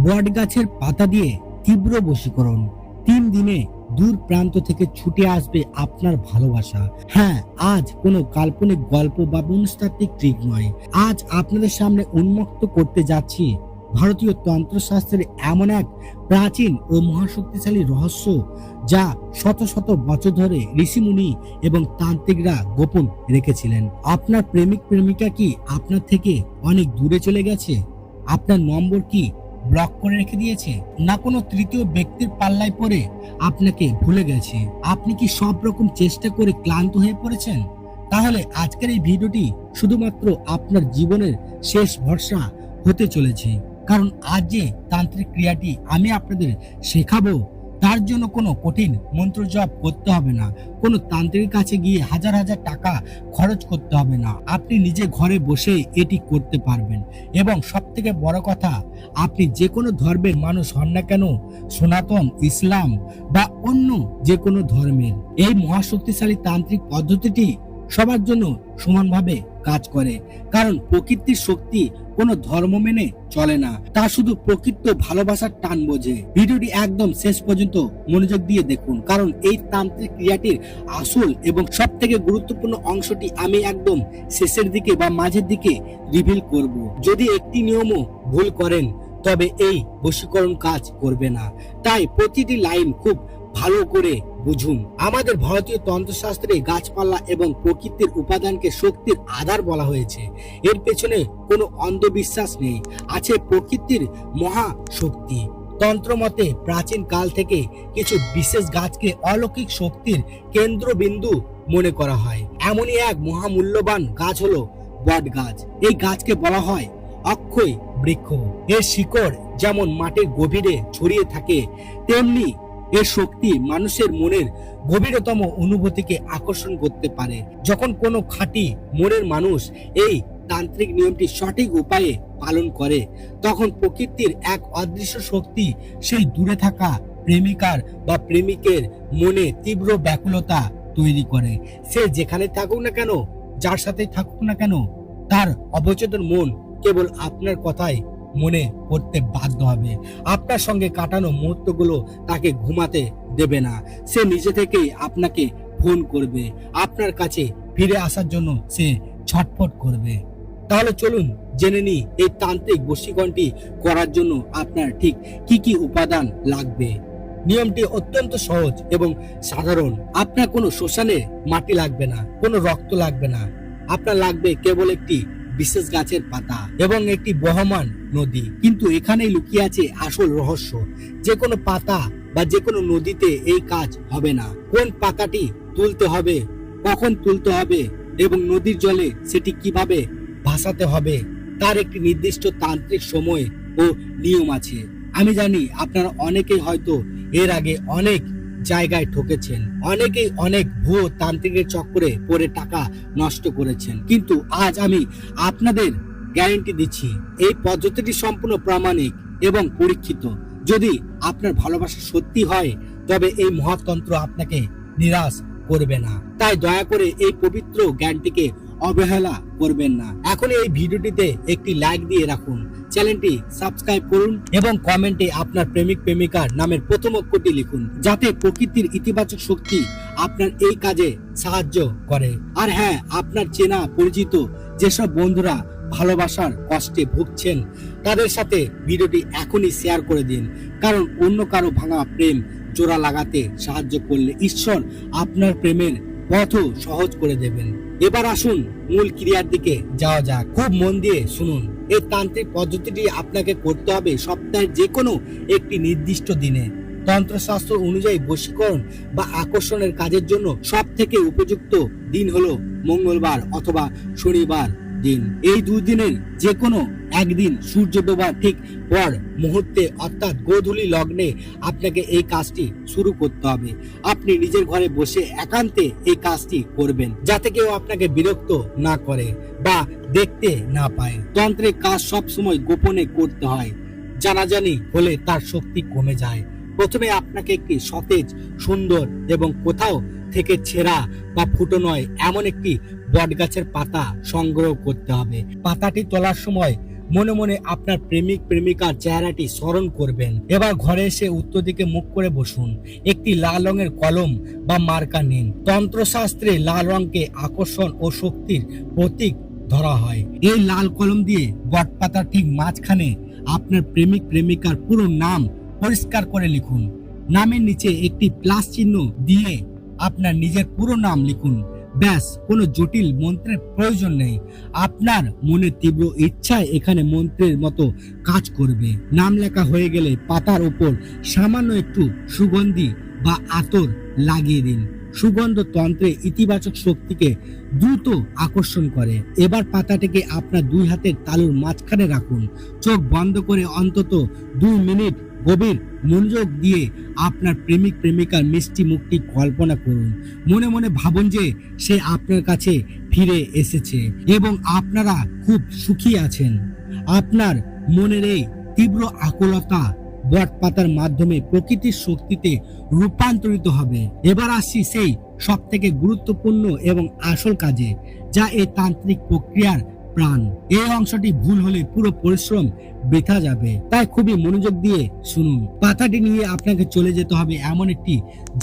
বট গাছের পাতা দিয়ে তীব্র বশীকরণ। 3 দিনে দূর প্রান্ত থেকে ছুটে আসবে আপনার ভালোবাসা। হ্যাঁ, আজ কোনো কাল্পনিক গল্প বা মনস্তাত্ত্বিক ট্রিক নয়। আজ আপনাদের সামনে উন্মুক্ত করতে যাচ্ছি ভারতীয় তন্ত্রশাস্ত্রের এমন এক প্রাচীন ও মহাশক্তিশালী রহস্য, যা শত শত বছর ধরে ঋষিমুনি এবং তান্ত্রিকরা গোপন রেখেছিলেন। আপনার প্রেমিক প্রেমিকা কি আপনার থেকে অনেক দূরে চলে গেছে? আপনার নম্বর কি ব্লক করে রেখে দিয়েছে? না কোনো তৃতীয় ব্যক্তির পাল্লায় পড়ে আপনাকে ভুলে গেছে? আপনি কি সব রকম চেষ্টা করে ক্লান্ত হয়ে পড়েছেন? তাহলে আজকের এই ভিডিওটি শুধুমাত্র আপনার জীবনের শেষ ভরসা হতে চলেছে। কারণ আজ যে তান্ত্রিক ক্রিয়াটি আমি আপনাদের শেখাবো, তার জন্য কোনো কঠিন মন্ত্র জপ করতে হবে না, কোনো তান্ত্রিকের কাছে গিয়ে হাজার হাজার টাকা খরচ করতে হবে না। আপনি নিজে ঘরে বসে এটি করতে পারবেন। এবং সব থেকে বড় কথা, আপনি যে কোনো ধর্মের মানুষ হন না কেন, সনাতন, ইসলাম বা অন্য যে কোনো ধর্মের, এই মহাশক্তিশালী তান্ত্রিক পদ্ধতিটি সবার জন্য সমানভাবে কাজ করে। কারণ প্রকৃতির শক্তি কোনো ধর্ম মেনে চলে না, তা শুধু প্রকৃত ভালোবাসার টান বোঝে। ভিডিওটি একদম শেষ পর্যন্ত মনোযোগ দিয়ে দেখুন, কারণ এই তান্ত্রিক ক্রিয়াটির আসল এবং সব থেকে গুরুত্বপূর্ণ অংশটি আমি একদম শেষের দিকে বা মাঝের দিকে রিভিল করব। যদি একটি নিয়মও ভুল করেন, তবে এই বশীকরণ কাজ করবে না। তাই প্রতিটি লাইন খুব ভালো করে বুঝুন। আমাদের ভারতীয় তন্ত্রশাস্ত্রে গাছপালা এবং প্রকৃতির উপাদানকে শক্তির আধার বলা হয়েছে। এর পেছনে কোনো অন্ধবিশ্বাস নেই, আছে প্রকৃতির মহা শক্তি। তন্ত্রমতে প্রাচীন কাল থেকে কিছু বিশেষ গাছকে অলৌকিক শক্তির কেন্দ্রবিন্দু মনে করা হয়। এমনই এক মহামূল্যবান গাছ হলো বট গাছ। এই গাছকে বলা হয় অক্ষয় বৃক্ষ। এর শিকড় যেমন মাটির গভীরে ছড়িয়ে থাকে, তেমনি এর শক্তি মানুষের মনের গভীরতম অনুভূতিকে আকর্ষণ করতে পারে। যখন কোনো খাঁটি মনের মানুষ এই তান্ত্রিক নিয়মটি সঠিক উপায়ে পালন করে, তখন প্রকৃতির এক অদৃশ্য শক্তি সেই দূরে থাকা প্রেমিকার বা প্রেমিকের মনে তীব্র ব্যাকুলতা তৈরি করে। সে যেখানে থাকুক না কেন, যার সাথে থাকুক না কেন, তার অবচেতন মন কেবল আপনার কথাই মনে করতে বাধ্য হবে। আপনার সঙ্গে কাটানো মুহূর্তগুলো তাকে ঘুমাতে দেবে না। সে নিজে থেকেই আপনাকে ফোন করবে, আপনার কাছে ফিরে আসার জন্য সে ছটফট করবে। তাহলে চলুন জেনে নিই এই তান্ত্রিক বশীকরণটি করার জন্য আপনার ঠিক কি কি উপাদান লাগবে। নিয়মটি অত্যন্ত সহজ এবং সাধারণ। আপনার কোনো শ্মশানে মাটি লাগবে না, কোনো রক্ত লাগবে না। আপনার লাগবে কেবল একটি বিশেষ গাছের পাতা এবং একটি বহমান নদী। কিন্তু এখানেই লুকিয়ে আছে আসল রহস্য। যে কোনো পাতা বা যে কোনো নদীতে এই কাজ হবে না। কোন পাতাটি তুলতে হবে, কখন তুলতে হবে এবং নদীর জলে সেটি কিভাবে ভাসাতে হবে, তার একটি নির্দিষ্ট তান্ত্রিক সময় ও নিয়ম আছে। আমি জানি আপনারা অনেকেই হয়তো এর আগে অনেক জায়গায় ঠকেছেন, অনেকেই অনেক ভুয়ো তান্ত্রিকের চক্করে পড়ে টাকা নষ্ট করেছেন। কিন্তু আজ আমি আপনাদের গ্যারান্টি দিচ্ছি, এই পদ্ধতিটি সম্পূর্ণ প্রামাণিক এবং পরীক্ষিত। যদি আপনার ভালোবাসা সত্যি হয়, তবে এই মহাতন্ত্র আপনাকে নিরাশ করবে না। তাই দয়া করে এই পবিত্র জ্ঞানটিকে অবহেলা করবেন না। এখন এই ভিডিওটিতে একটি লাইক দিয়ে রাখুন, চ্যানেলটি সাবস্ক্রাইব করুন এবং কমেন্টে আপনার প্রেমিক প্রেমিকার নামের প্রথম অক্ষরটি লিখুন, যাতে প্রকৃতির ইতিবাচক শক্তি আপনার এই কাজে সাহায্য করে। আর হ্যাঁ, আপনার চেনা পরিচিত যেসব বন্ধুরা ভালোবাসার কষ্টে ভুগছেন, তাদের সাথে ভিডিওটি এখনই শেয়ার করে দিন। কারণ অন্য কারো ভাঙা প্রেম জোড়া লাগাতে সাহায্য করলে ঈশ্বর আপনার প্রেমের পথও সহজ করে দেবেন। এবার আসুন মূল ক্রিয়ার দিকে যাওয়া যাক। খুব মন দিয়ে শুনুন। এই তান্ত্রিক পদ্ধতিটি আপনাকে করতে হবে সপ্তাহের যে কোনো একটি নির্দিষ্ট দিনে। তন্ত্রশাস্ত্র অনুযায়ী বশীকরণ বা আকর্ষণের কাজের জন্য সব থেকে উপযুক্ত দিন হলো মঙ্গলবার অথবা শনিবার দিন। এই 2 দিনের যে কোনো একদিন সূর্য ডোবার ঠিক পর মুহূর্তে অর্থাৎ গোধূলি লগ্নে আপনাকে এই কাজটি শুরু করতে হবে। আপনি নিজের ঘরে বসে একান্তে এই কাজটি করবেন, যাতে কেউ আপনাকে বিরক্ত না করে বা দেখতে না পায়। তন্ত্রের কাজ সব সময় গোপনে করতে হয়, জানাজানি হলে তার শক্তি কমে যায়। প্রথমে আপনাকে একটি সতেজ, সুন্দর এবং কোথাও থেকে ছেঁড়া বা ফুটো নয় এমন একটি বটগাছের পাতা সংগ্রহ করতে হবে। পাতাটি তোলার সময় মনে মনে আপনার প্রেমিক প্রেমিকার চেহারাটি স্মরণ করবেন। এবার ঘরে এসে উত্তর দিকে মুখ করে বসুন। একটি লাল রঙের কলম বা মার্কা নিন। তন্ত্রশাস্ত্রে লাল রঙকে আকর্ষণ ও শক্তির প্রতীক ধরা হয়। এই লাল কলম দিয়ে বটপাতার ঠিক মাঝখানে আপনার প্রেমিক প্রেমিকার পুরো নাম পরিষ্কার করে লিখুন। নামের নিচে একটি প্লাস চিহ্ন দিয়ে আপনার নিজের পুরো নাম লিখুন। ব্যাস, কোনো জটিল মন্ত্রের প্রয়োজন নেই। আপনার মনে তীব্র ইচ্ছায় এখানে মন্ত্রের মতো কাজ করবে। নাম লেখা হয়ে গেলে পাতার উপর সামান্য একটু সুগন্ধি বা আতর লাগিয়ে দিন। সুগন্ধ তন্ত্রে ইতিবাচক শক্তিকে দ্রুত আকর্ষণ করে। এবার পাতাটিকে আপনার 2 হাতের তালুর মাঝখানে রাখুন। চোখ বন্ধ করে অন্তত 2 মিনিট গভীর মনোযোগ দিয়ে আপনার প্রেমিক প্রেমিকার মিষ্টি মুখটি কল্পনা করুন। মনে মনে ভাবুন যে সে আপনার কাছে ফিরে এসেছে এবং আপনারা খুব সুখী আছেন। আপনার মনের এই তীব্র আকুলতা বটপাতার মাধ্যমে প্রকৃতির শক্তিতে রূপান্তরিত হবে। এবার আসছি সেই সব থেকে গুরুত্বপূর্ণ এবং আসল কাজে, যা এই তান্ত্রিক প্রক্রিয়ার প্রাণ। এই অংশটি ভুল হলে পুরো পরিশ্রম বৃথা যাবে, তাই খুবই মনোযোগ দিয়ে শুনুন। পাতাটি নিয়ে আপনাকে চলে যেতে হবে এমন একটি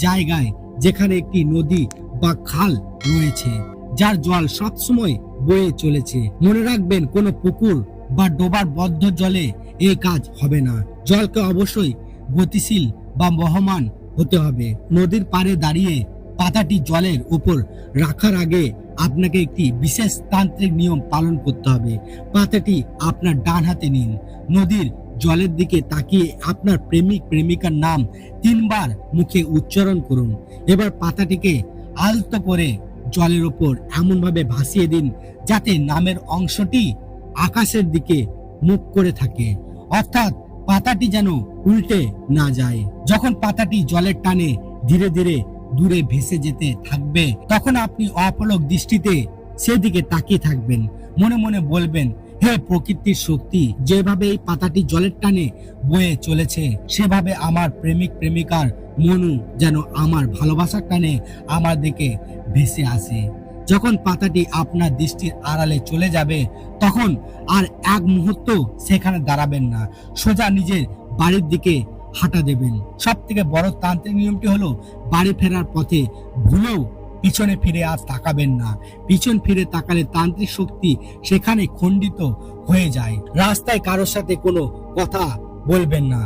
জায়গায় যেখানে একটি নদী বা খাল রয়েছে, যার জল সবসময় বয়ে চলেছে। মনে রাখবেন, কোনো পুকুর বা ডোবার বদ্ধ জলে এই কাজ হবে না। জলকে অবশ্যই গতিশীল বা বহমান হতে হবে। নদীর পাড়ে দাঁড়িয়ে পাতাটি জলের উপর রাখার আগে আপনাকে একটি বিশেষ তান্ত্রিক নিয়ম পালন করতে হবে। পাতাটি আপনার ডান হাতে নিন। নদীর জলের দিকে তাকিয়ে আপনার প্রেমিক প্রেমিকার নাম 3 বার মুখে উচ্চারণ করুন। এবার পাতাটিকে আলতো করে জলের উপর এমনভাবে ভাসিয়ে দিন যাতে নামের অংশটি আকাশের দিকে মুখ করে থাকে, অর্থাৎ পাতাটি যেন উল্টে না যায়। যখন পাতাটি জলের টানে ধীরে ধীরে দূরে ভেসে যেতে থাকবে, তখন আপনি অপলক দৃষ্টিতে সেদিকে তাকিয়ে থাকবেন। মনে মনে বলবেন, হে প্রকৃতির শক্তি, যেভাবে এই পাতাটি জলের টানে বয়ে চলেছে, সেভাবে আমার প্রেমিক প্রেমিকার মনু যেন আমার ভালোবাসার টানে আমার দিকে ভেসে আসে। যখন পাতাটি আপনার দৃষ্টির আড়ালে চলে যাবে, তখন আর এক মুহূর্ত সেখানে দাঁড়াবেন না, সোজা নিজের বাড়ির দিকে হাঁটা দেবেন। সব থেকে বড় তান্ত্রিক নিয়মটি হলো, বাড়ি ফেরার পথে ভুলেও পিছনে ফিরে আর তাকাবেন না। পিছন ফিরে তাকালে তান্ত্রিক শক্তি সেখানে খণ্ডিত হয়ে যায়। রাস্তায় কারোর সাথে কোনো কথা বলবেন না।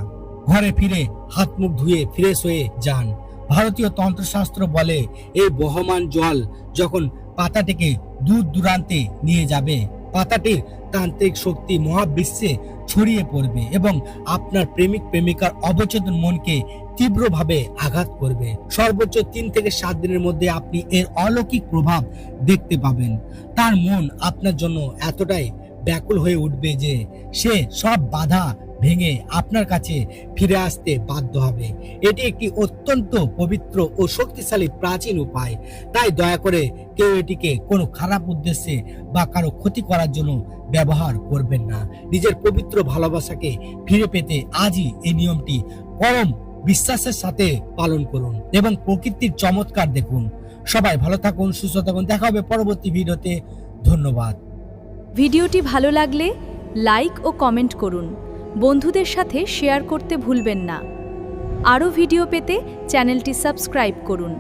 ঘরে ফিরে হাত মুখ ধুয়ে ফ্রেশ হয়ে যান। ভারতীয় তন্ত্রশাস্ত্র বলে, এই বহমান জল যখন পাতাটিকে দূর দূরান্তে নিয়ে যাবে, পাতাটির তান্ত্রিক শক্তি মহাবিশ্বে ছড়িয়ে পড়বে এবং আপনার প্রেমিক প্রেমিকার অবচেতন মনকে তীব্রভাবে আঘাত করবে। সর্বোচ্চ 3 থেকে 7 দিনের মধ্যে আপনি এর অলৌকিক প্রভাব দেখতে পাবেন। তার মন আপনার জন্য এতটাই ব্যাকুল হয়ে উঠবে যে সে সব বাধা ভেঙে আপনার কাছে ফিরে আসতে বাধ্য হবে। এটি একটি অত্যন্ত পবিত্র ও শক্তিশালী প্রাচীন উপায়, তাই দয়া করে কেউ এটিকে কোনো খারাপ উদ্দেশ্যে বা কারো ক্ষতি করার জন্য ব্যবহার করবেন না। নিজের পবিত্র ভালোবাসাকে ফিরে পেতে আজই এই নিয়মটি পরম বিশ্বাসের সাথে পালন করুন এবং প্রকৃতির চমৎকার দেখুন। সবাই ভালো থাকুন, সুস্থ থাকুন। দেখা হবে পরবর্তী ভিডিওতে। ধন্যবাদ। ভিডিওটি ভালো লাগলে লাইক ও কমেন্ট করুন। বন্ধুদের সাথে শেয়ার করতে ভুলবেন না। আরও ভিডিও পেতে চ্যানেলটি সাবস্ক্রাইব করুন।